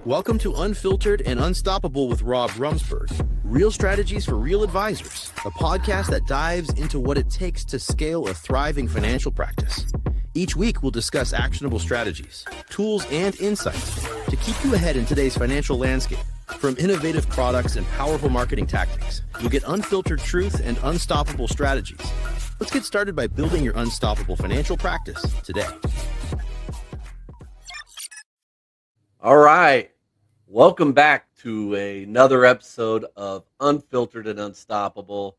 Welcome to Unfiltered and Unstoppable with Rob Romesburg. Real strategies for real advisors, a podcast that dives into what it takes to scale a thriving financial practice. Each week, we'll discuss actionable strategies, tools, and insights to keep you ahead in today's financial landscape. From innovative products and powerful marketing tactics, you'll get unfiltered truth and unstoppable strategies. Let's get started by building your unstoppable financial practice today. All right. Welcome back to another episode of Unfiltered and Unstoppable.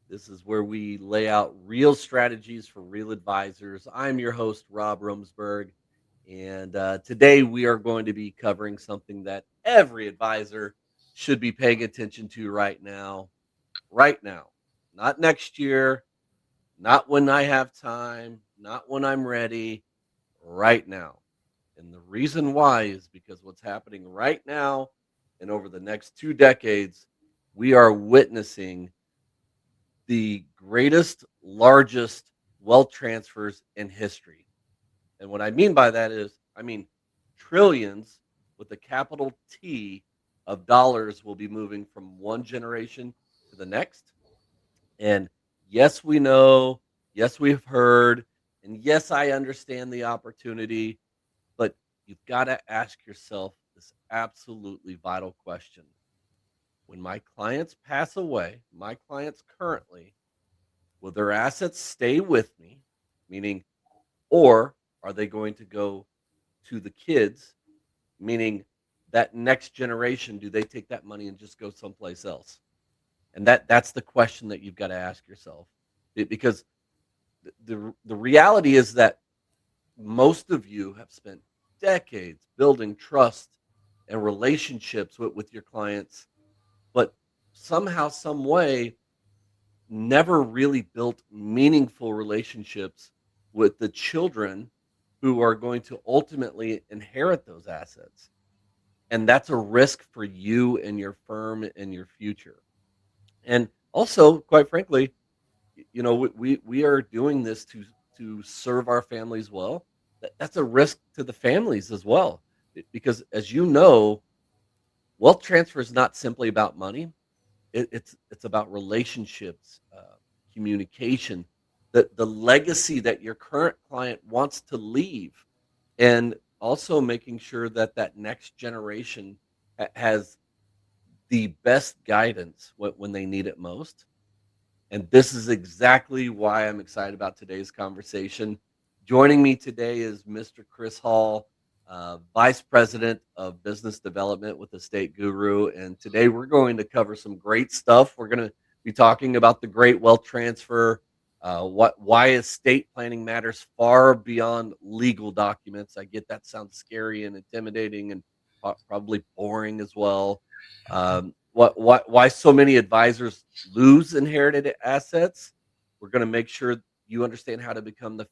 This is where we lay out real strategies for real advisors. I'm your host, Rob Romesburg, and today we are going to be covering something that every advisor should be paying attention to right now. Not next year, not when I have time, not when I'm ready, right now. And the reason why is because what's happening right now and over the next 2 decades, we are witnessing the greatest, largest wealth transfers in history. And what I mean by that is, I mean trillions with a capital T of dollars will be moving from one generation to the next. And yes, we know, yes, we've heard, and yes, I understand the opportunity, but you've got to ask yourself this absolutely vital question. When my clients pass away, my clients currently, will their assets stay with me? Meaning, or are they going to go to the kids? Meaning, that next generation, do they take that money and just go someplace else? And that's the question that you've got to ask yourself. Because the reality is that most of you have spent decades building trust and relationships with your clients, but somehow, some way, never really built meaningful relationships with the children who are going to ultimately inherit those assets. And that's a risk for you and your firm and your future. And also, quite frankly, we are doing this to serve our families well. That's a risk to the families as well, because as you know, wealth transfer is not simply about money. It's about relationships, communication, the legacy that your current client wants to leave, and also making sure that that next generation has the best guidance when they need it most. And this is exactly why I'm excited about today's conversation. Joining me today is Mr. Chris Hall, Vice President of Business Development with Estate Guru. And today we're going to cover some great stuff. We're going to be talking about the great wealth transfer, why estate planning matters far beyond legal documents. I get that sounds scary and intimidating and probably boring as well. Why so many advisors lose inherited assets. We're going to make sure you understand how to become the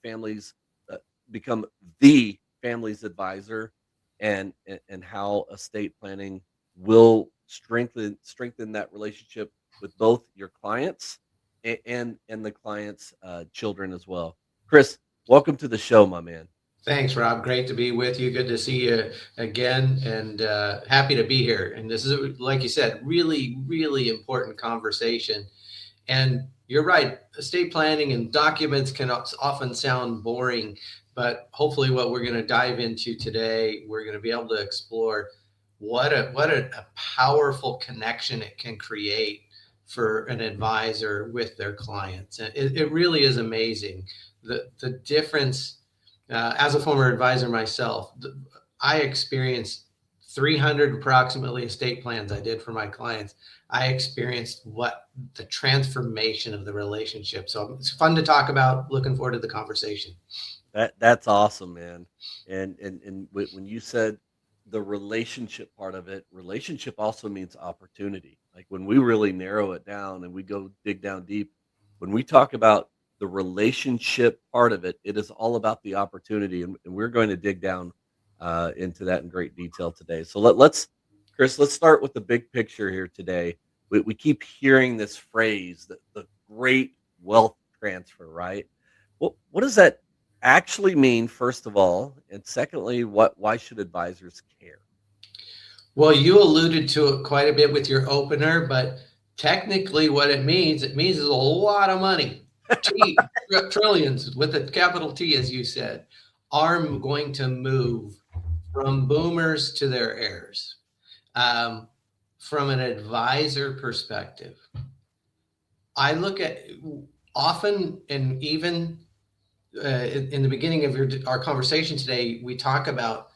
family's advisor, and how estate planning will strengthen that relationship with both your clients and the clients' children as well. Chris, welcome to the show, my man. Thanks, Rob. Great to be with you. Good to see you again, and happy to be here. And this is, like you said, really, really important conversation. And you're right, estate planning and documents can often sound boring, but hopefully what we're going to dive into today, we're going to be able to explore what a powerful connection it can create for an advisor with their clients. And it really is amazing. The difference. As a former advisor myself, I experienced 300 approximately estate plans I did for my clients. I experienced what the transformation of the relationship. So it's fun to talk about. Looking forward to the conversation. That's awesome, man. And when you said the relationship part of it, relationship also means opportunity. Like when we really narrow it down and we go dig down deep, when we talk about the relationship part of it, it is all about the opportunity, and we're going to dig down into that in great detail today. So Chris, let's start with the big picture here today. We keep hearing this phrase, the great wealth transfer, right? What does that actually mean, first of all? And secondly, why should advisors care? Well, you alluded to it quite a bit with your opener, but technically what it means is a lot of money. Trillions with a capital T, as you said, are going to move from boomers to their heirs. Um, from an advisor perspective, I look at often, and even in the beginning of our conversation today, we talk about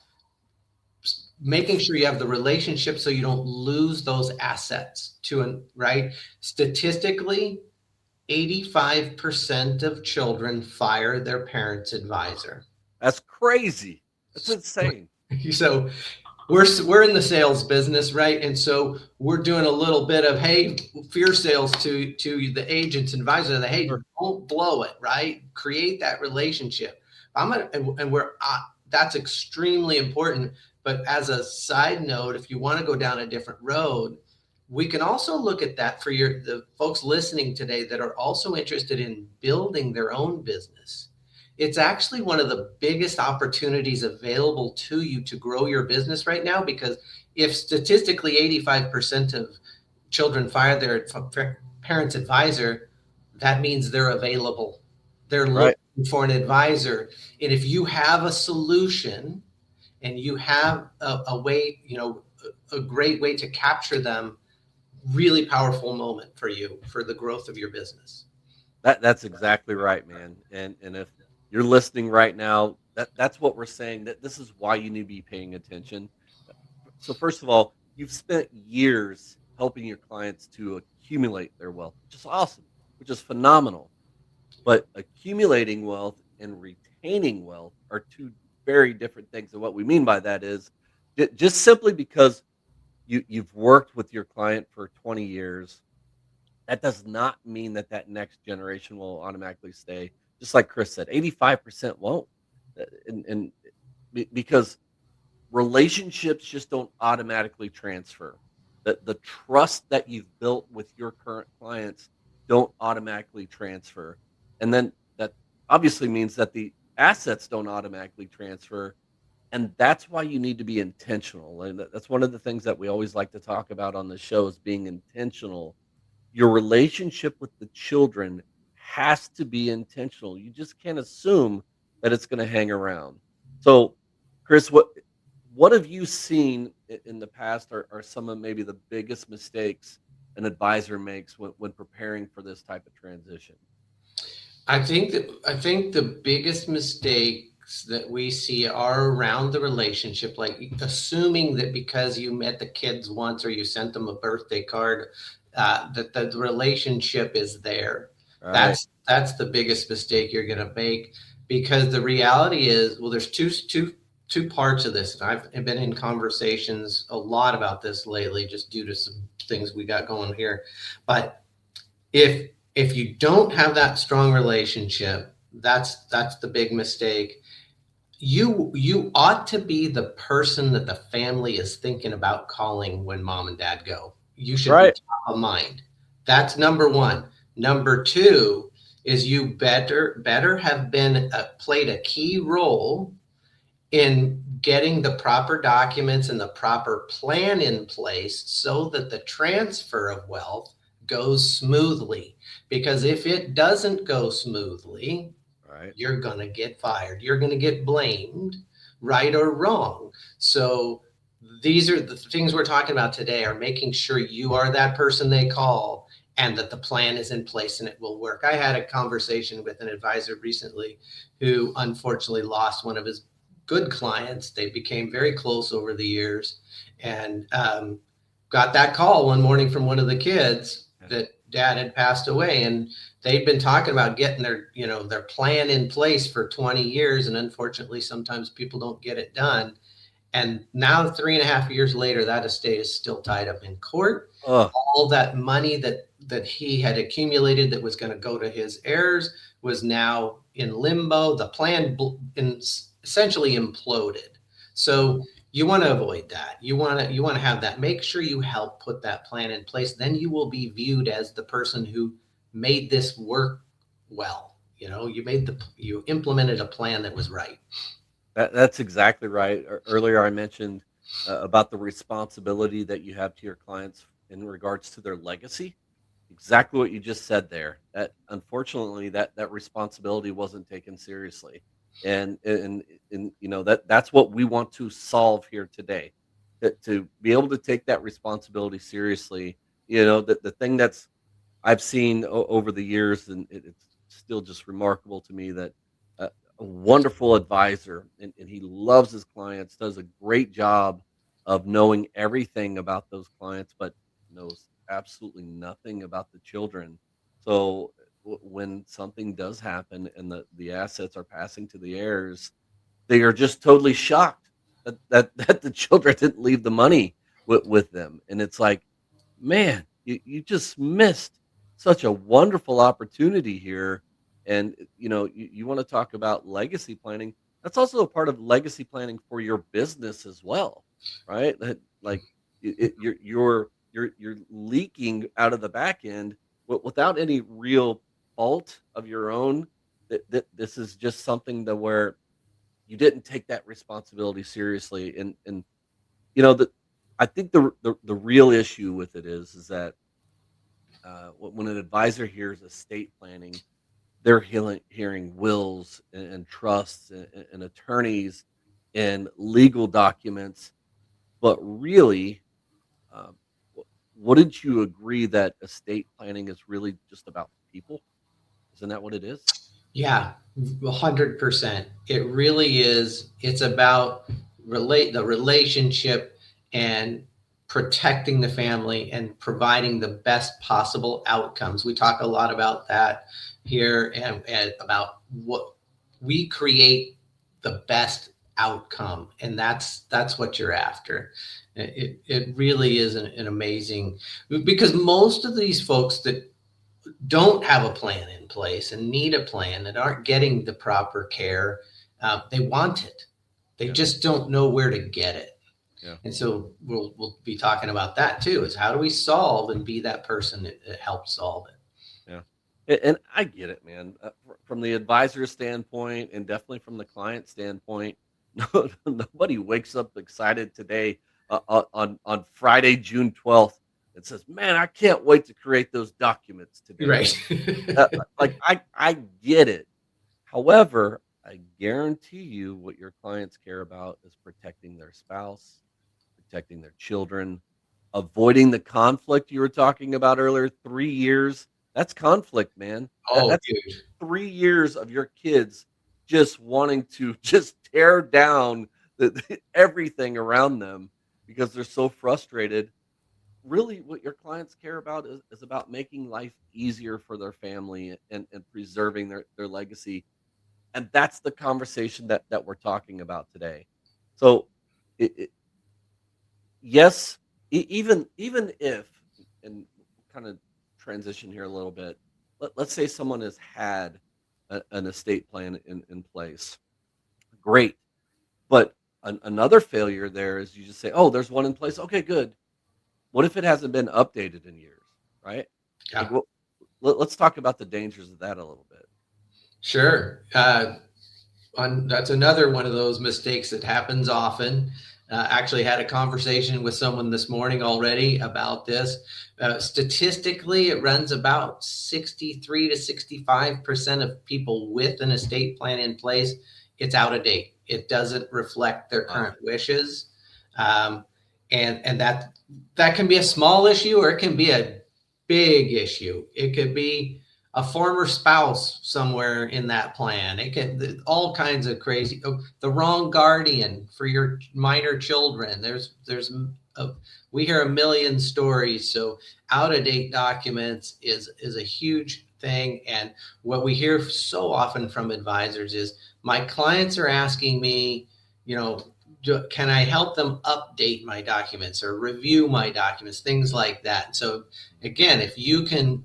making sure you have the relationship so you don't lose those assets right? Statistically, 85% of children fire their parents' advisor. That's crazy. That's insane. So we're in the sales business, right? And so we're doing a little bit of, hey, fear sales to the agents and advisors that, hey, don't blow it, right? Create that relationship. That's extremely important. But as a side note, if you want to go down a different road, we can also look at that for the folks listening today that are also interested in building their own business. It's actually one of the biggest opportunities available to you to grow your business right now, because if statistically 85% of children fire their parents' advisor, that means they're available. They're looking for an advisor. And if you have a solution and you have a way, a great way to capture them, really powerful moment for you for the growth of your business. That's exactly right, man. And if you're listening right now, that's what we're saying, that this is why you need to be paying attention. So first of all, you've spent years helping your clients to accumulate their wealth, which is awesome, which is phenomenal. But accumulating wealth and retaining wealth are two very different things. And what we mean by that is just simply because you've worked with your client for 20 years, that does not mean that that next generation will automatically stay. Just like Chris said, 85% won't. Because relationships just don't automatically transfer. The trust that you've built with your current clients don't automatically transfer. And then that obviously means that the assets don't automatically transfer. And that's why you need to be intentional. And that's one of the things that we always like to talk about on the show is being intentional. Your relationship with the children has to be intentional. You just can't assume that it's going to hang around. So, Chris, what have you seen in the past are some of maybe the biggest mistakes an advisor makes when preparing for this type of transition? I think the biggest mistakes that we see are around the relationship, like assuming that because you met the kids once or you sent them a birthday card, that the relationship is there. Right. That's the biggest mistake you're going to make, because the reality is, well, there's two parts of this. And I've been in conversations a lot about this lately, just due to some things we got going here. But if you don't have that strong relationship, that's the big mistake. You ought to be the person that the family is thinking about calling when mom and dad go. You should be top of mind. That's number one. Number two is you better have been played a key role in getting the proper documents and the proper plan in place so that the transfer of wealth goes smoothly. Because if it doesn't go smoothly, you're going to get fired. You're going to get blamed, right or wrong. So these are the things we're talking about today, are making sure you are that person they call and that the plan is in place and it will work. I had a conversation with an advisor recently who unfortunately lost one of his good clients. They became very close over the years, and got that call one morning from one of the kids that dad had passed away, and they'd been talking about getting their plan in place for 20 years. And unfortunately, sometimes people don't get it done. And now 3.5 years later, that estate is still tied up in court. All that money that he had accumulated that was going to go to his heirs was now in limbo. The plan essentially imploded. So you want to avoid that. You want to have that. Make sure you help put that plan in place. Then you will be viewed as the person who made this work well. You implemented a plan that was right. That's exactly right. Earlier I mentioned about the responsibility that you have to your clients in regards to their legacy. Exactly what you just said there. That unfortunately that responsibility wasn't taken seriously. And that's what we want to solve here today. To be able to take that responsibility seriously. The thing that's I've seen over the years, and it's still just remarkable to me that a wonderful advisor, and he loves his clients, does a great job of knowing everything about those clients, but knows absolutely nothing about the children. So when something does happen and the assets are passing to the heirs, they are just totally shocked that the children didn't leave the money with them, and it's like, man, you just missed such a wonderful opportunity here. And you want to talk about legacy planning. That's also a part of legacy planning for your business as well, right? Like you're leaking out of the back end without any real fault of your own. That this is just something that where you didn't take that responsibility seriously. And that I think the real issue with it is that when an advisor hears estate planning, they're hearing wills and trusts and attorneys and legal documents. But really, um, wouldn't you agree that estate planning is really just about people? Isn't that what it is? Yeah, 100%. It really is. It's about the relationship and protecting the family and providing the best possible outcomes. We talk a lot about that here, and about what we create the best outcome, and that's what you're after. It really is an amazing, because most of these folks that don't have a plan in place and need a plan and aren't getting the proper care, they want it. They Yeah, just don't know where to get it. yeah, And so we'll be talking about that too, is how do we solve and be that person that helps solve it. yeah. And I get it, man. From the advisor standpoint, and definitely from the client standpoint, nobody wakes up excited today on Friday, June 12th, and says, "Man, I can't wait to create those documents today." Right. Like I get it. However, I guarantee you, what your clients care about is protecting their spouse, protecting their children, avoiding the conflict you were talking about earlier. 3 years, that's conflict, man. Oh, That's dude. 3 years of your kids just wanting to just tear down everything around them because they're so frustrated. Really, what your clients care about is about making life easier for their family and preserving their legacy. And that's the conversation that we're talking about today. So, yes, even if, and kind of transition here a little bit, let's say someone has had an estate plan in place. Great. But another failure there is you just say, oh, there's one in place. Okay, good. What if it hasn't been updated in years, right? Like, Yeah, let's talk about the dangers of that a little bit. sure. That's another one of those mistakes that happens often. Actually had a conversation with someone this morning already about this. Statistically, it runs about 63 to 65% of people with an estate plan in place, it's out of date. It doesn't reflect their Wow. current wishes. Um, and that can be a small issue, or it can be a big issue. It could be a former spouse somewhere in that plan. It can, all kinds of crazy, the wrong guardian for your minor children. We hear a million stories. So out of date documents is a huge thing. And what we hear so often from advisors is, my clients are asking me, can I help them update my documents or review my documents, things like that. So again, if you can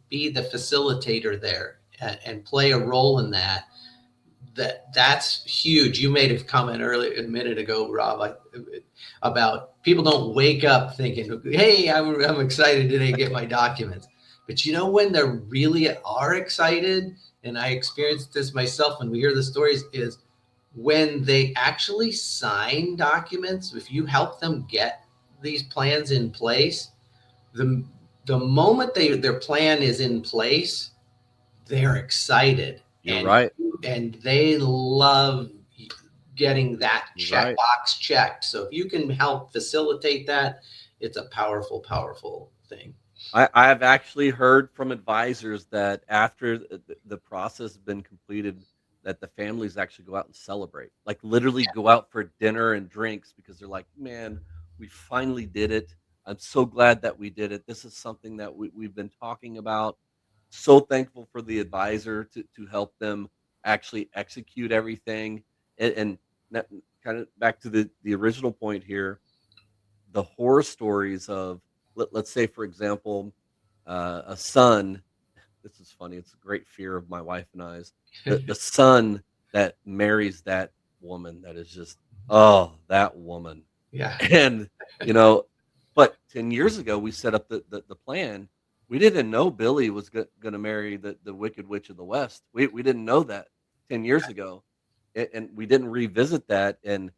be the facilitator there and play a role in that, that's huge. You made a comment earlier, a minute ago, Rob, about people don't wake up thinking, hey, I'm excited today to get my documents. But when they really are excited, and I experienced this myself when we hear the stories, is when they actually sign documents, if you help them get these plans in place, the the moment their plan is in place, they're excited, You're right. and they love getting that You're right. checkbox checked. So if you can help facilitate that, it's a powerful, powerful thing. I have actually heard from advisors that after the process has been completed, that the families actually go out and celebrate, like literally go out for dinner and drinks because they're like, man, we finally did it. I'm so glad that we did it. This is something that we've been talking about. So thankful for the advisor to help them actually execute everything. And that, kind of back to the original point here, the horror stories of let's say for example a son. This is funny, it's a great fear of my wife and I's. The son that marries that woman that is just, oh, that woman. Yeah. And you know, but 10 years ago we set up the plan. We didn't know Billy was going to marry the wicked witch of the west. We didn't know that 10 years ago. And we didn't revisit that. And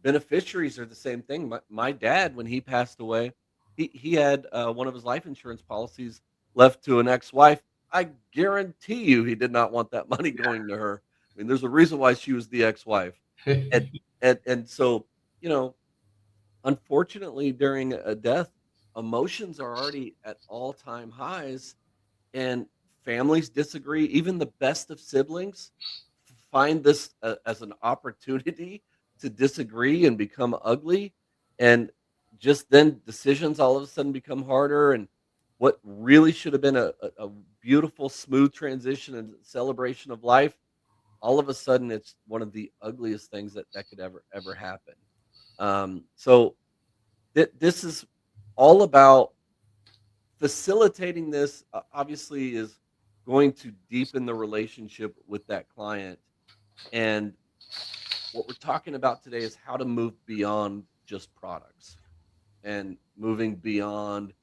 beneficiaries are the same thing. My dad, when he passed away, he had one of his life insurance policies left to an ex-wife. I guarantee you, he did not want that money going to her. I mean, there's a reason why she was the ex-wife, and and so you know, unfortunately, during a death, emotions are already at all-time highs, and families disagree. Even the best of siblings find this as an opportunity to disagree and become ugly, and just then decisions all of a sudden become harder. And what really should have been a beautiful, smooth transition and celebration of life, all of a sudden it's one of the ugliest things that could ever happen. So this is all about facilitating this. Obviously is going to deepen the relationship with that client. And what we're talking about today is how to move beyond just products and moving beyond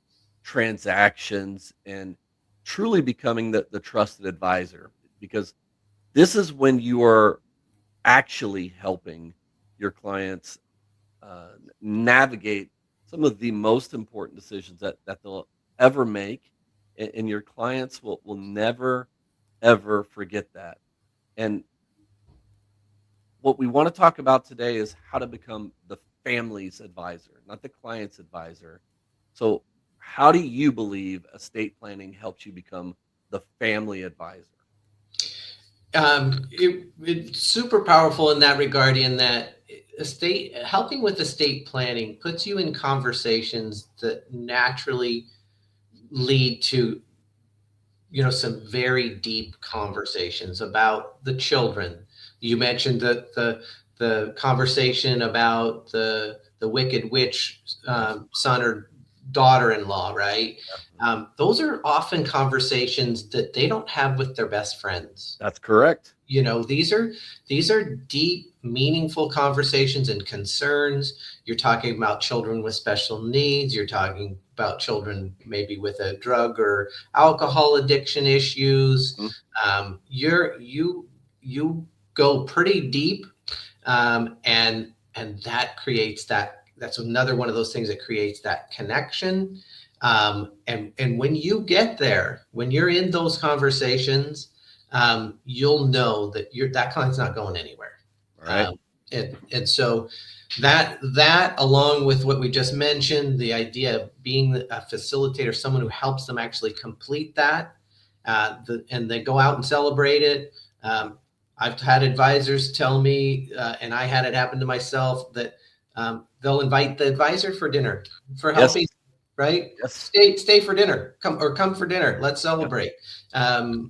transactions and truly becoming the trusted advisor, because this is when you are actually helping your clients navigate some of the most important decisions that they'll ever make. And your clients will never ever forget that. And what we want to talk about today is how to become the family's advisor, not the client's advisor. So, how do you believe estate planning helps you become the family advisor? It's super powerful in that regard, in that helping with estate planning puts you in conversations that naturally lead to, some very deep conversations about the children. You mentioned the conversation about the wicked witch, son or daughter-in-law, right? Those are often conversations that they don't have with their best friends. That's correct. These are deep, meaningful conversations and concerns. You're talking about children with special needs. You're talking about children maybe with a drug or alcohol addiction issues. Mhm. You go pretty deep, and that creates that. That's another one of those things that creates that connection. And when you get there, when you're in those conversations, you'll know that that client's not going anywhere. All right. And so that along with what we just mentioned, the idea of being a facilitator, someone who helps them actually complete that, and they go out and celebrate it. I've had advisors tell me, and I had it happen to myself, that they'll invite the advisor for dinner for Yes. helping, right? Yes. Stay for dinner. Come for dinner. Let's celebrate. I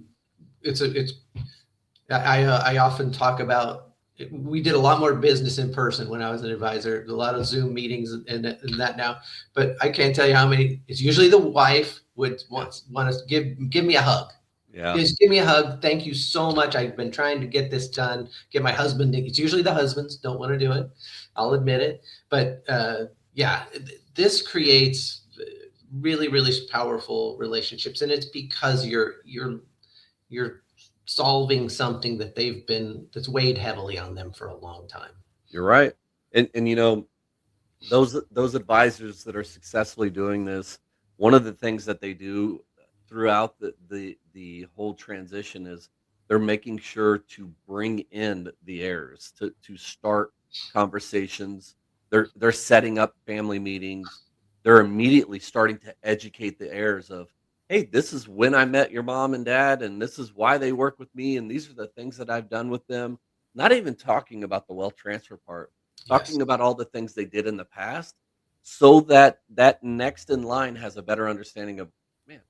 often talk about, we did a lot more business in person when I was an advisor, a lot of Zoom meetings and that now, but I can't tell you how many. It's usually the wife would want to give me a hug. Yeah. Just give me a hug. Thank you so much. I've been trying to get this done. Get my husband. It's usually the husbands don't want to do it. I'll admit it. But yeah, this creates really, really powerful relationships, and it's because you're solving something that's weighed heavily on them for a long time. You're right. And those advisors that are successfully doing this, one of the things that they do throughout the whole transition is they're making sure to bring in the heirs to start conversations. They're setting up family meetings. They're immediately starting to educate the heirs of, hey, this is when I met your mom and dad, and this is why they work with me, and these are the things that I've done with them. Not even talking about the wealth transfer part, Yes. talking about all the things they did in the past, so that that next in line has a better understanding of, man,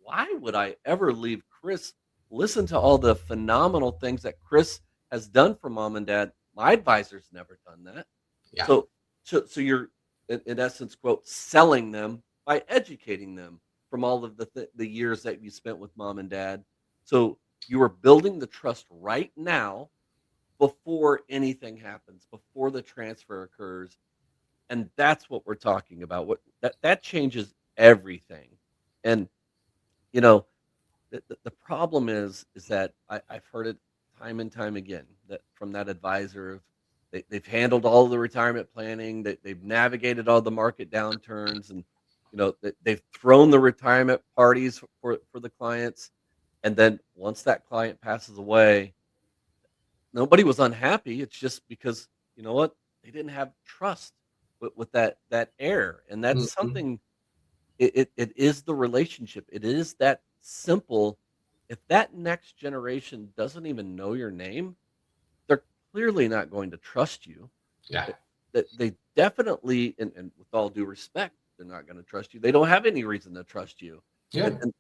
why would I ever leave Chris? Listen to all the phenomenal things that Chris has done for mom and dad. My advisor's never done that. Yeah. So so you're in essence, quote, selling them by educating them from all of the years that you spent with mom and dad. So you are building the trust right now before anything happens, before the transfer occurs. And that's what we're talking about. What that changes everything. And you know, the problem is that I've heard it time and time again that from that advisor of they've handled all the retirement planning, they've navigated all the market downturns, and they've thrown the retirement parties for the clients, and then once that client passes away, nobody was unhappy. It's just because you know what, they didn't have trust with that heir, and that's Mhm. something. It is the relationship. It is that simple. If that next generation doesn't even know your name, they're clearly not going to trust you. Yeah. That they definitely, and with all due respect, they're not going to trust you. They don't have any reason to trust you, Yeah. and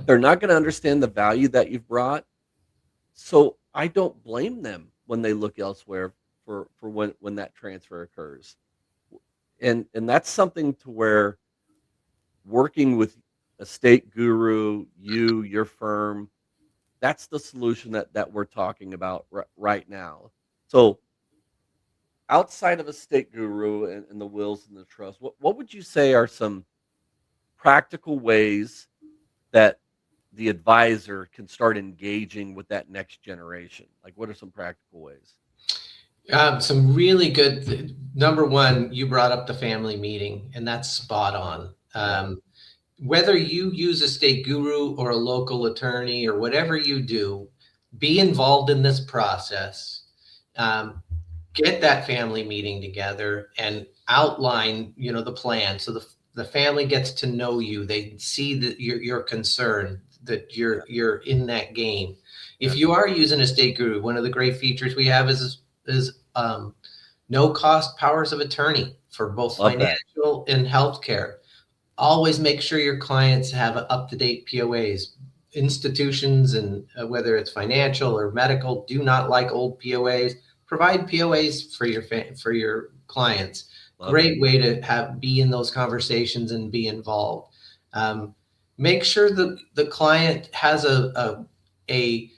they're not going to understand the value that you've brought. So I don't blame them when they look elsewhere for when that transfer occurs, and that's something to where working with a state guru, your firm, that's the solution that we're talking about right now. So outside of a state guru and the wills and the trust, what would you say are some practical ways that the advisor can start engaging with that next generation? Like, what are some practical ways? Some really good. Number one, you brought up the family meeting, and that's spot on. Yeah. Whether you use a state guru or a local attorney or whatever you do, be involved in this process. Um, get that family meeting together and outline, the plan. So the family gets to know you. They see that you're concerned, that Yeah. you're in that game. If Yeah. you are using a state guru, one of the great features we have is no cost powers of attorney for both Love that. financial and healthcare. Always make sure your clients have up-to-date POAs. Institutions, and whether it's financial or medical, do not like old POAs. Provide POAs for your clients. Love it. Great way to be in those conversations and be involved. Um, Make sure the client has a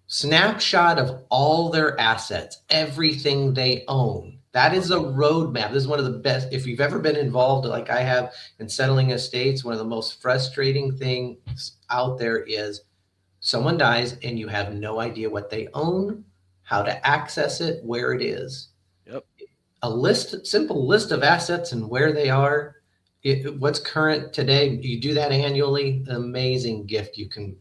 snapshot of all their assets, everything they own. That is a roadmap. This is one of the best. If you've ever been involved, like I have, in settling estates, one of the most frustrating things out there is someone dies and you have no idea what they own, how to access it, where it is. Yep. Simple list of assets and where they are, what's current today. You do that annually, an amazing gift you can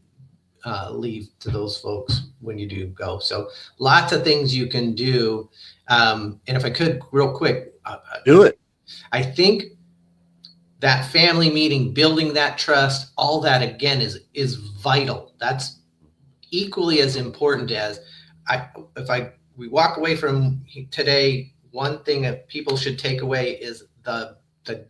leave to those folks when you do go. So lots of things you can do. And if I could real quick, Do it. I think that family meeting, building that trust, all that again is vital. That's equally as important as we walk away from today. One thing that people should take away is the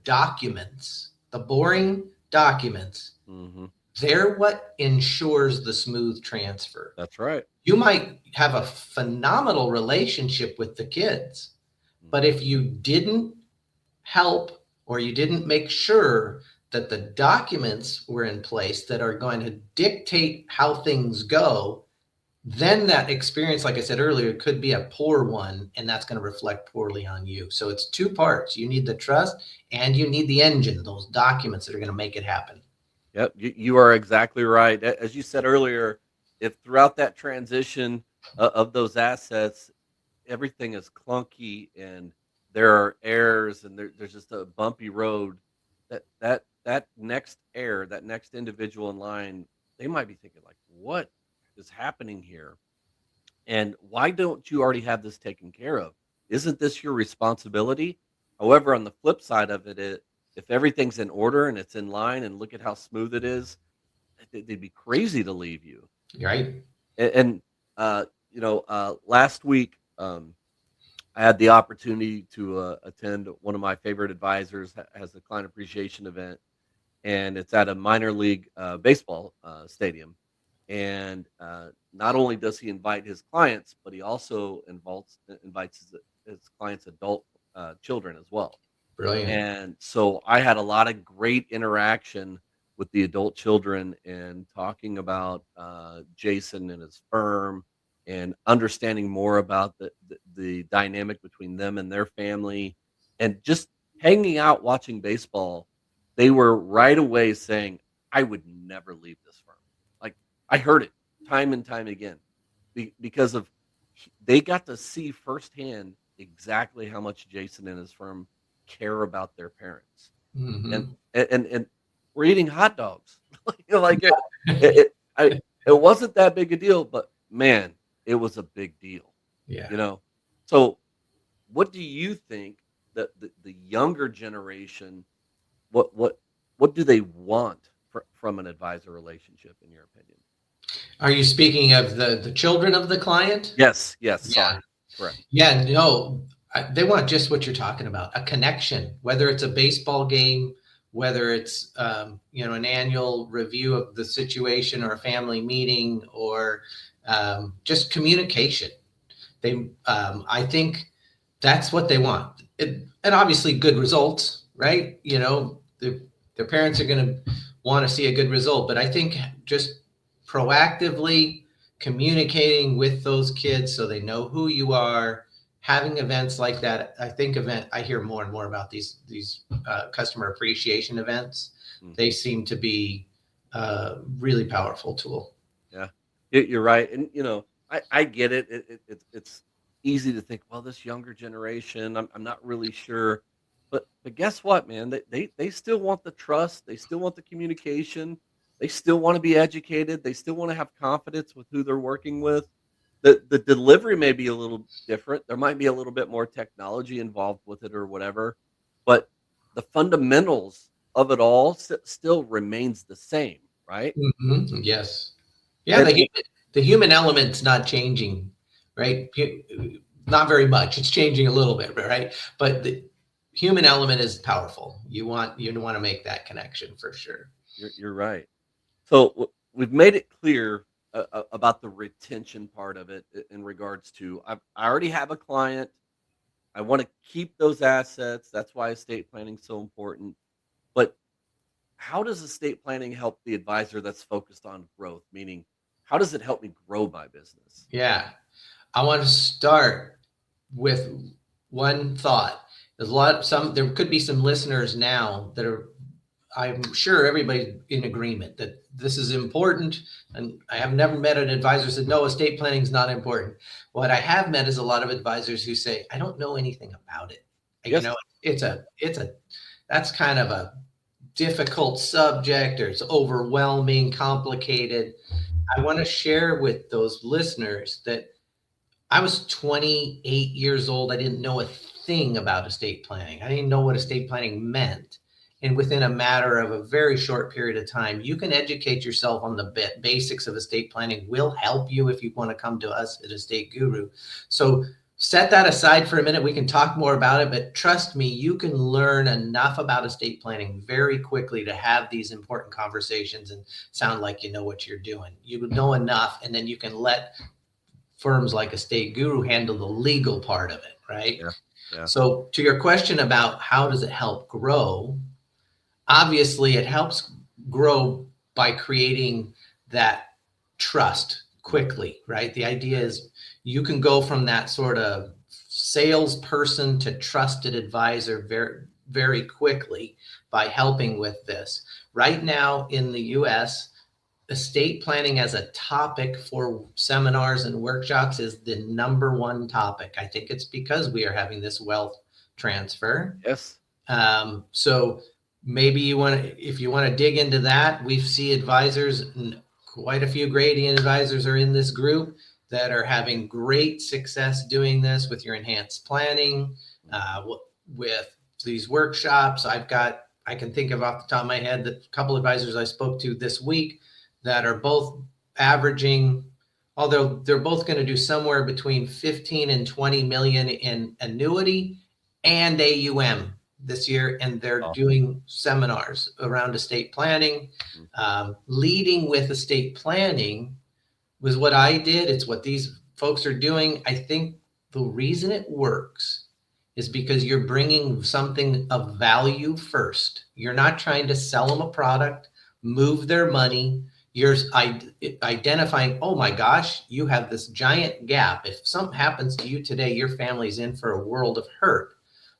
documents, the boring documents. Hmm. They're what ensures the smooth transfer. That's right. You might have a phenomenal relationship with the kids, but if you didn't help or you didn't make sure that the documents were in place that are going to dictate how things go, then that experience, like I said earlier, could be a poor one, and that's going to reflect poorly on you. So it's two parts. You need the trust and you need the engine, those documents that are going to make it happen. Yep, you are exactly right. As you said earlier, if throughout that transition of those assets, everything is clunky and there are errors and there's just a bumpy road, that next heir, that next individual in line, they might be thinking like, what is happening here? And why don't you already have this taken care of? Isn't this your responsibility? However, on the flip side of it, if everything's in order and it's in line and look at how smooth it is, they'd be crazy to leave you. Right. And last week, I had the opportunity to attend one of my favorite advisors has a client appreciation event, and it's at a minor league baseball stadium. And not only does he invite his clients, but he also invites his clients' adult children as well. Brilliant. And so I had a lot of great interaction with the adult children and talking about Jason and his firm and understanding more about the dynamic between them and their family and just hanging out watching baseball. They were right away saying, I would never leave this firm. Like I heard it time and time again because of they got to see firsthand exactly how much Jason and his firm care about their parents. And Hmm. and we're eating hot dogs. Like it wasn't that big a deal, but man, it was a big deal. Yeah. You know. So, what do you think that the younger generation what what do they want from an advisor relationship in your opinion? Are you speaking of the children of the client? Yes, yes, Yeah. sorry. Correct. Yeah, no, they want just what you're talking about, a connection, whether it's a baseball game, whether it's, an annual review of the situation or a family meeting or just communication. I think that's what they want. And obviously good results, right? Their parents are going to want to see a good result, but I think just proactively communicating with those kids so they know who you are, having events like that. I hear more and more about these customer appreciation events. They Mhm. seem to be a really powerful tool. Yeah, you're right, and I get it. It's easy to think, well, this younger generation, I'm not really sure, but guess what, man? They still want the trust. They still want the communication. They still want to be educated. They still want to have confidence with who they're working with. The delivery may be a little different. There might be a little bit more technology involved with it or whatever, but the fundamentals of it all still remains the same, right? Mhm. Yes. Yeah, And the human element's not changing, right? Not very much. It's changing a little bit, right? But the human element is powerful. You want to make that connection for sure. you're right. So we've made it clear about the retention part of it in regards to I already have a client. I want to keep those assets. That's why estate planning is so important. But how does estate planning help the advisor that's focused on growth? Meaning, how does it help me grow my business? Yeah. I want to start with one thought. There could be some listeners now that are, I'm sure everybody's in agreement that this is important. And I have never met an advisor who said, no, estate planning is not important. What I have met is a lot of advisors who say, I don't know anything about it. You Yes. know, that's kind of a difficult subject or it's overwhelming, complicated. I want to share with those listeners that I was 28 years old. I didn't know a thing about estate planning. I didn't know what estate planning meant. And within a matter of a very short period of time, you can educate yourself on the basics of estate planning. We'll help you if you want to come to us at Estate Guru. So set that aside for a minute. We can talk more about it, but trust me, you can learn enough about estate planning very quickly to have these important conversations and sound like you know what you're doing. You would know enough, and then you can let firms like Estate Guru handle the legal part of it, right? Yeah. Yeah. So to your question about how does it help grow, obviously it helps grow by creating that trust quickly, right? The idea is you can go from that sort of salesperson to trusted advisor very, very quickly by helping with this. Right now in the US, estate planning as a topic for seminars and workshops is the number one topic. I think it's because we are having this wealth transfer. Yes. So maybe if you want to dig into that, we see advisors, and quite a few gradient advisors are in this group that are having great success doing this with your enhanced planning, with these workshops. I can think of off the top of my head that a couple advisors I spoke to this week that are both averaging, although they're both going to do somewhere between 15 and 20 million in annuity and AUM this year, and they're doing seminars around estate planning. Leading with estate planning was what I did. It's what these folks are doing. I think the reason it works is because you're bringing something of value first. You're not trying to sell them a product, move their money. You're identifying, oh my gosh, you have this giant gap. If something happens to you today, your family's in for a world of hurt.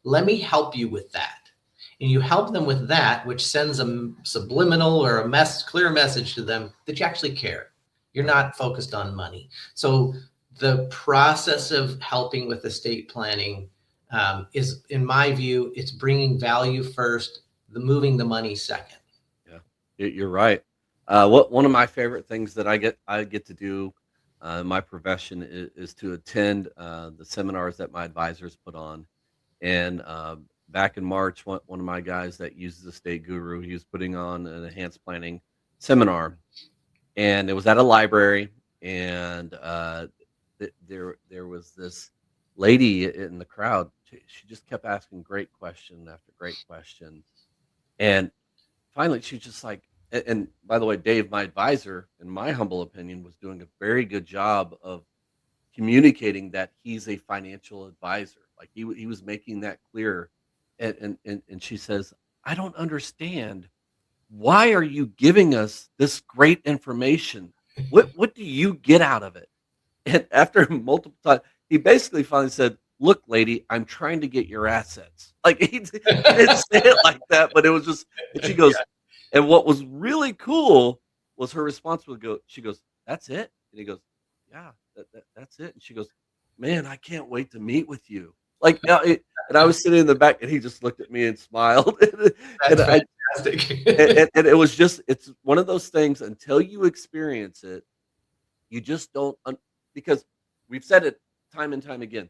Let me help you with that. And you help them with that, which sends a subliminal or clear message to them that you actually care. You're not focused on money. So the process of helping with estate planning is, in my view, it's bringing value first, moving the money second. Yeah, you're right. One of my favorite things that I get to do in my profession is to attend the seminars that my advisors put on. And back in March, one of my guys that uses Estate Guru, he was putting on an enhanced planning seminar, and it was at a library, and there was this lady in the crowd. She just kept asking great question after great question, and finally she's just like, and by the way, Dave, my advisor, in my humble opinion, was doing a very good job of communicating that he's a financial advisor. Like he was making that clear, and she says, I don't understand. Why are you giving us this great information? What do you get out of it? And after multiple times, he basically finally said, look, lady, I'm trying to get your assets. Like he didn't say it like that, but it was just, and she goes, and what was really cool was her response she goes, that's it? And he goes, yeah, that's it. And she goes, man, I can't wait to meet with you. Like, and I was sitting in the back, and he just looked at me and smiled. That's fantastic. And it was just, it's one of those things, until you experience it, you just don't, because we've said it time and time again.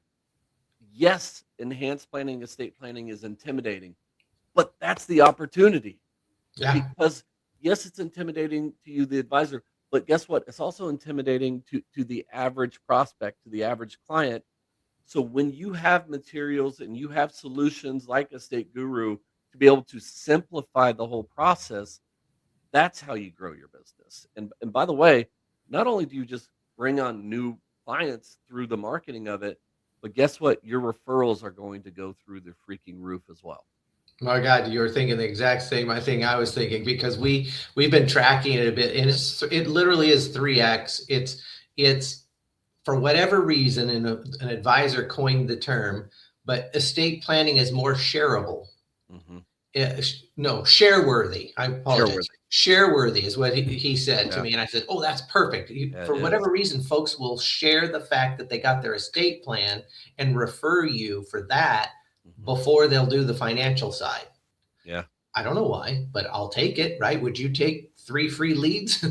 Yes, enhanced planning, estate planning is intimidating, but that's the opportunity. Yeah. Because yes, it's intimidating to you, the advisor, but guess what? It's also intimidating to the average prospect, to the average client. So when you have materials and you have solutions like Estate Guru to be able to simplify the whole process, that's how you grow your business. And by the way, not only do you just bring on new clients through the marketing of it, but guess what? Your referrals are going to go through the freaking roof as well. My God, you were thinking the exact same thing I was thinking, because we've been tracking it a bit, and it literally is 3x. It's for whatever reason, and an advisor coined the term, but estate planning is more shareable. Mm-hmm. No, share worthy. I apologize. Share worthy is what he said to me, and I said, "Oh, that's perfect." For whatever reason, folks will share the fact that they got their estate plan and refer you for that before they'll do the financial side. Yeah. I don't know why, but I'll take it, right? Would you take 3 free leads?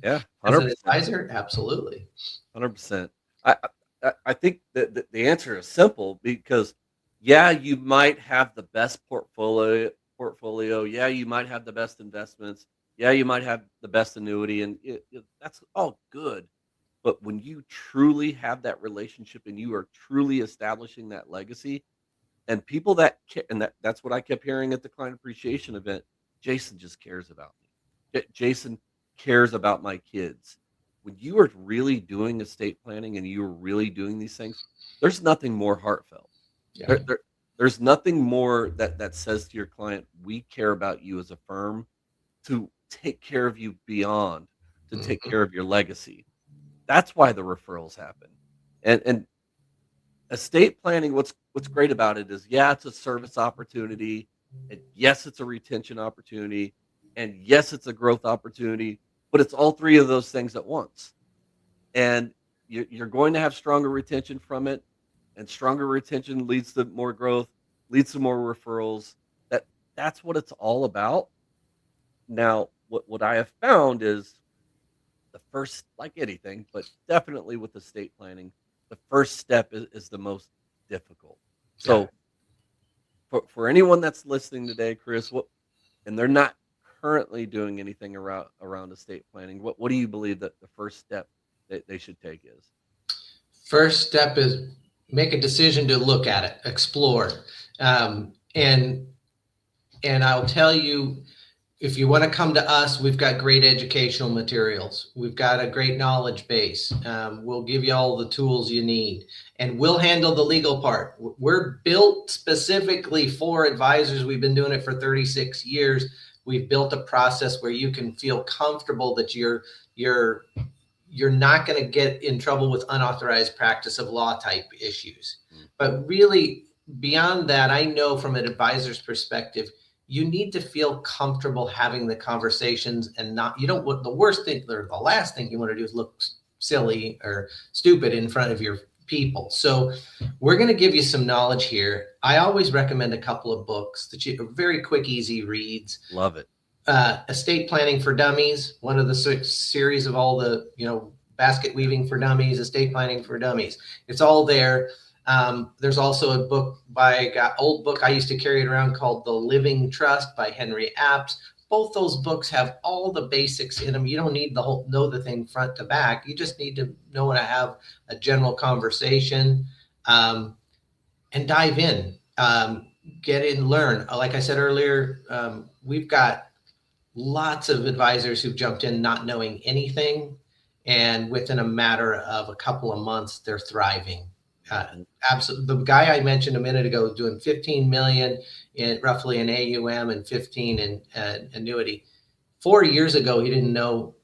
Yeah. 100%. As an advisor? Absolutely. 100%. I think that the answer is simple, because yeah, you might have the best portfolio. Yeah, you might have the best investments. Yeah, you might have the best annuity, and that's all good. But when you truly have that relationship and you are truly establishing that legacy, and people that's what I kept hearing at the client appreciation event, Jason just cares about me. Jason cares about my kids. When you are really doing estate planning and you are really doing these things, there's nothing more heartfelt. Yeah. There's nothing more that says to your client, we care about you as a firm to take care of you beyond, to take care of your legacy. That's why the referrals happen. And estate planning, what's great about it is, yeah, it's a service opportunity, and yes, it's a retention opportunity, and yes, it's a growth opportunity. but it's all three of those things at once. And you're going to have stronger retention from it, and stronger retention leads to more growth, leads to more referrals. That's what it's all about. Now, what I have found is the first, like anything, but definitely with estate planning, the first step is the most difficult. Yeah. So for anyone that's listening today, Chris, and they're not currently doing anything around estate planning, what do you believe that the first step that they should take is? First step is make a decision to look at it, explore. And I'll tell you, if you want to come to us, we've got great educational materials. We've got a great knowledge base. We'll give you all the tools you need, and we'll handle the legal part. We're built specifically for advisors. We've been doing it for 36 years. We've built a process where you can feel comfortable that you're not going to get in trouble with unauthorized practice of law type issues. But really, beyond that, I know from an advisor's perspective, you need to feel comfortable having the conversations, and the worst thing or the last thing you want to do is look silly or stupid in front of your people. So we're going to give you some knowledge here. I always recommend a couple of books that are very quick, easy reads. Love it. Estate Planning for Dummies, one of the series of all the, basket weaving for dummies, estate planning for dummies. It's all there. There's also a book old book I used to carry it around called The Living Trust by Henry Apps. Both those books have all the basics in them. You don't need know the thing front to back. You just need to know how to have a general conversation, and dive in, get in, learn. Like I said earlier, we've got lots of advisors who've jumped in not knowing anything, and within a matter of a couple of months, they're thriving. Absolutely. The guy I mentioned a minute ago doing 15 million in roughly in AUM and 15 in annuity. 4 years ago, he didn't know.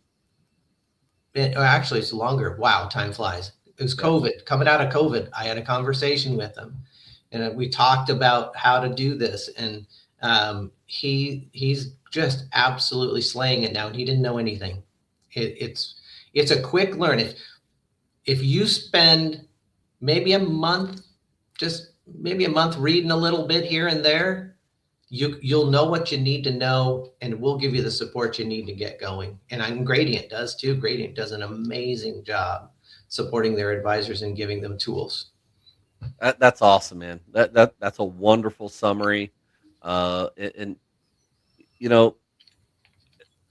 Actually, it's longer. Wow, time flies. It was COVID. Coming out of COVID, I had a conversation with him, and we talked about how to do this. And he's just absolutely slaying it now. He didn't know anything. It's a quick learn. If you spend maybe a month reading a little bit here and there, you'll know what you need to know, and we'll give you the support you need to get going. And Gradient does too. Gradient does an amazing job supporting their advisors and giving them tools. That's awesome, man. That's a wonderful summary. And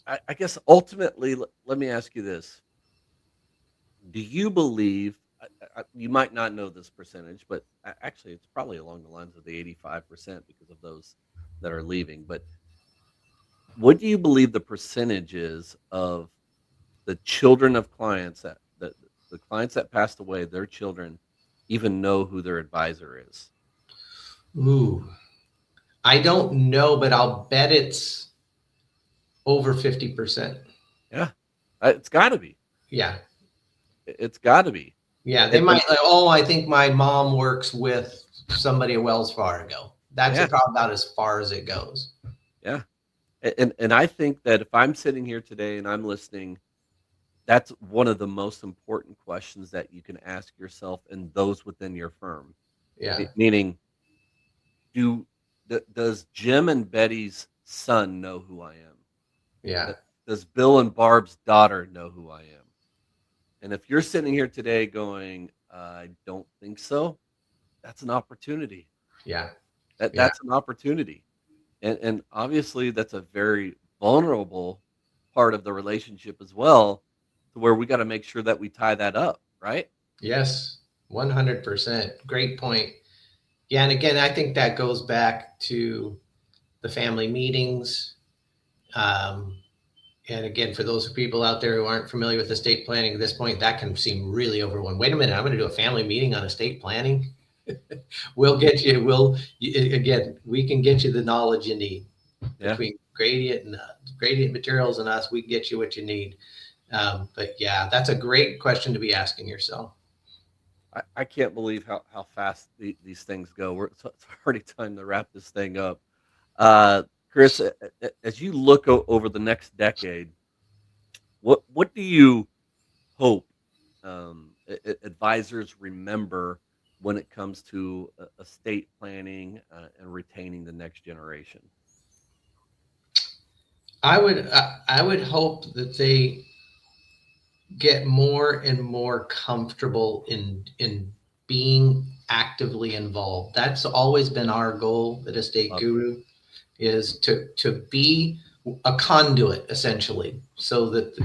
I guess ultimately, let me ask you this. Do you believe, you might not know this percentage, but actually it's probably along the lines of the 85% because of those that are leaving, but what do you believe the percentage is of the children of clients that the clients that passed away, their children even know who their advisor is? Ooh, I don't know, but I'll bet it's over 50%. Yeah, it's got to be. Yeah. It's got to be. Yeah, they might. I think my mom works with somebody at Wells Fargo. That's about as far as it goes. Yeah, and I think that if I'm sitting here today and I'm listening, that's one of the most important questions that you can ask yourself and those within your firm. Yeah. Meaning, does Jim and Betty's son know who I am? Yeah. Does Bill and Barb's daughter know who I am? And if you're sitting here today going, I don't think so, that's an opportunity. Yeah. That's an opportunity. And obviously that's a very vulnerable part of the relationship as well, to where we got to make sure that we tie that up, right? Yes, 100%. Great point. Yeah, and again, I think that goes back to the family meetings. And again, for those people out there who aren't familiar with estate planning at this point, that can seem really overwhelming. Wait a minute, I'm going to do a family meeting on estate planning. We'll get you. Again, we can get you the knowledge you need. Between Gradient and Gradient Materials and us, we can get you what you need. But yeah, that's a great question to be asking yourself. I can't believe how fast these things go. It's already time to wrap this thing up. Chris, as you look over the next decade, What do you hope advisors remember when it comes to estate planning and retaining the next generation? I would hope that they get more and more comfortable in being actively involved. That's always been our goal at Estate Love it. Guru, is to be a conduit, essentially, so that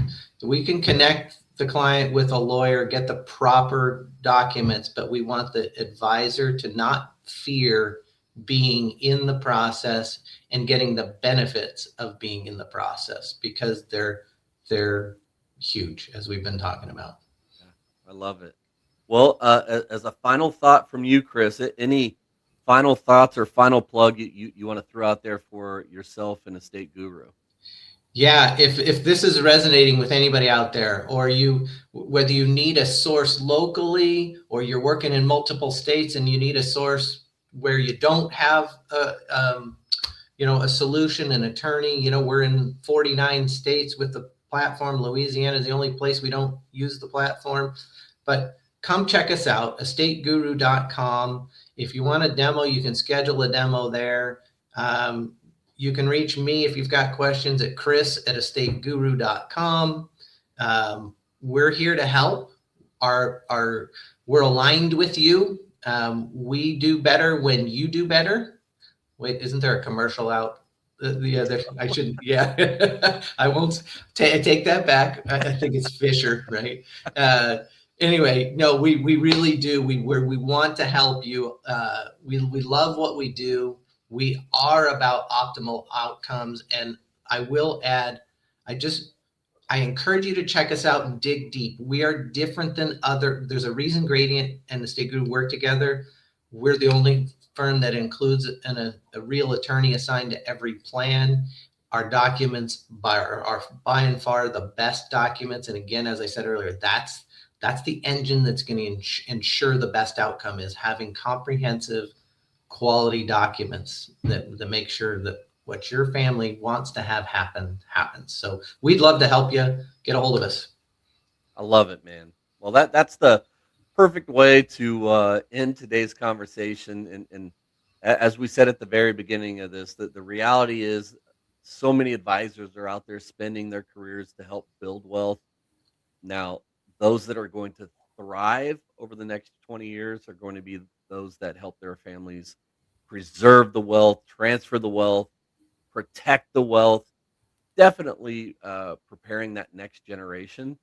we can connect the client with a lawyer, get the proper documents, but we want the advisor to not fear being in the process and getting the benefits of being in the process, because they're huge, as we've been talking about. Yeah, I love it. Well, as a final thought from you, Chris, any final thoughts or final plug you want to throw out there for yourself and Estate Guru? Yeah, if this is resonating with anybody out there, or whether you need a source locally, or you're working in multiple states and you need a source where you don't have a solution, an attorney. We're in 49 states with the platform. Louisiana is the only place we don't use the platform, but come check us out, estateguru.com. If you want a demo, you can schedule a demo there. You can reach me if you've got questions at chris@estateguru.com. We're here to help. We're aligned with you. We do better when you do better. Wait, isn't there a commercial out? The other, I shouldn't, yeah. I won't take that back. I think it's Fisher, right? Anyway, no, we really do. We want to help you. We love what we do. We are about optimal outcomes. And I will add, I encourage you to check us out and dig deep. We are different than there's a reason Gradient and the Estate Group work together. We're the only firm that includes a real attorney assigned to every plan. Our documents are by and far the best documents. And again, as I said earlier, that's the engine that's going to ensure the best outcome, is having comprehensive quality documents that make sure that what your family wants to have happens. So we'd love to help you. Get a hold of us. I love it, man. Well, that's the perfect way to end today's conversation. And as we said at the very beginning of this, that the reality is so many advisors are out there spending their careers to help build wealth. Now, those that are going to thrive over the next 20 years are going to be those that help their families preserve the wealth, transfer the wealth, protect the wealth, definitely preparing that next generation.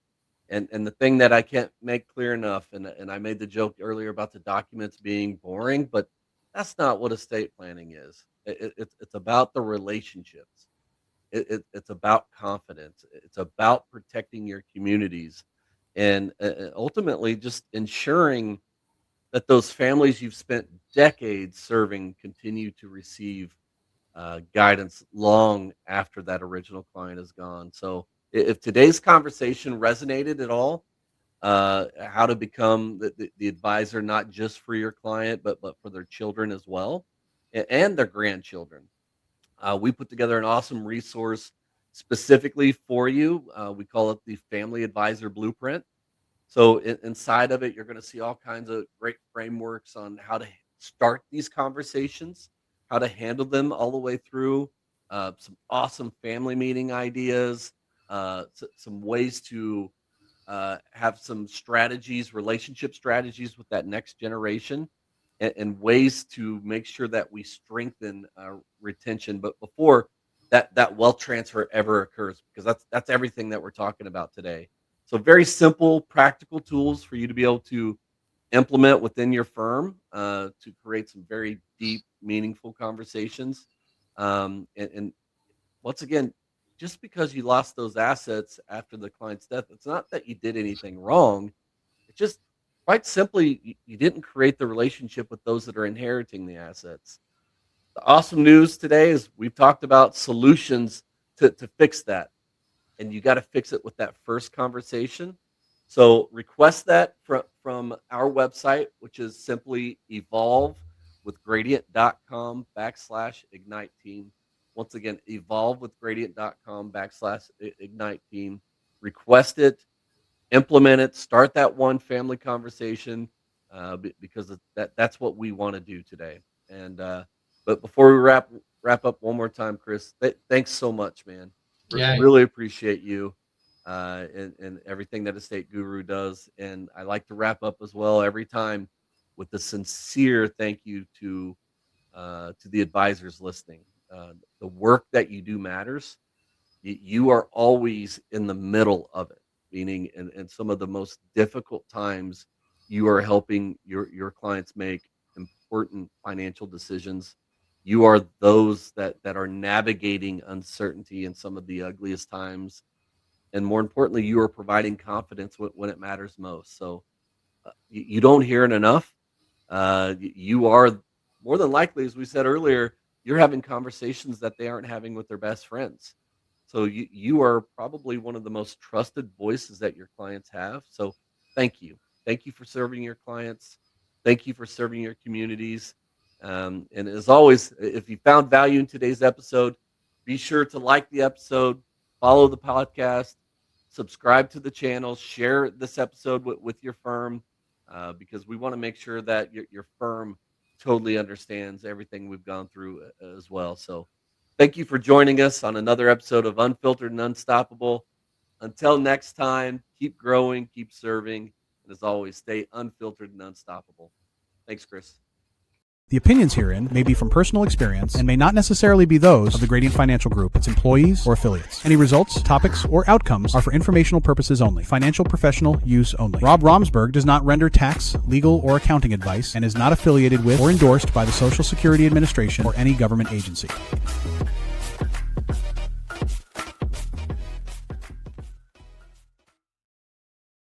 And the thing that I can't make clear enough, and I made the joke earlier about the documents being boring, but that's not what estate planning is. It's about the relationships. It's about confidence. It's about protecting your communities, and ultimately just ensuring that those families you've spent decades serving continue to receive guidance long after that original client is gone. So, if today's conversation resonated at all, how to become the advisor not just for your client, but for their children as well, and their grandchildren, we put together an awesome resource specifically for you. We call it the Family Advisor Blueprint. So inside of it, you're going to see all kinds of great frameworks on how to start these conversations, how to handle them all the way through, some awesome family meeting ideas, some ways to have some strategies, relationship strategies with that next generation, and ways to make sure that we strengthen retention. But before that wealth transfer ever occurs, because that's everything that we're talking about today. So very simple, practical tools for you to be able to implement within your firm to create some very deep, meaningful conversations. And once again, just because you lost those assets after the client's death, it's not that you did anything wrong. It's just quite simply you didn't create the relationship with those that are inheriting the assets. The awesome news today is we've talked about solutions to fix that, and you got to fix it with that first conversation. So request that from our website, which is simply evolvewithgradient.com/ignite team. Once again, evolvewithgradient.com/ignite team. request it, implement it, start that one family conversation, because that's what we want to do today. And but before we wrap up one more time, Chris, thanks so much, man. Yeah. Really appreciate you, and everything that Estate Guru does. And I like to wrap up as well every time with a sincere thank you to the advisors listening. The work that you do matters. You are always in the middle of it, meaning in some of the most difficult times, you are helping your clients make important financial decisions. You are those that are navigating uncertainty in some of the ugliest times. And more importantly, you are providing confidence when it matters most. So you don't hear it enough. You are more than likely, as we said earlier, you're having conversations that they aren't having with their best friends. So you are probably one of the most trusted voices that your clients have. So thank you. Thank you for serving your clients. Thank you for serving your communities. And as always, if you found value in today's episode, be sure to like the episode, follow the podcast, subscribe to the channel, share this episode with your firm, because we want to make sure that your firm totally understands everything we've gone through as well. So thank you for joining us on another episode of Unfiltered and Unstoppable. Until next time, keep growing, keep serving, and as always, stay unfiltered and unstoppable. Thanks, Chris. The opinions herein may be from personal experience and may not necessarily be those of the Gradient Financial Group, its employees, or affiliates. Any results, topics, or outcomes are for informational purposes only. Financial professional use only. Rob Romesburg does not render tax, legal, or accounting advice and is not affiliated with or endorsed by the Social Security Administration or any government agency.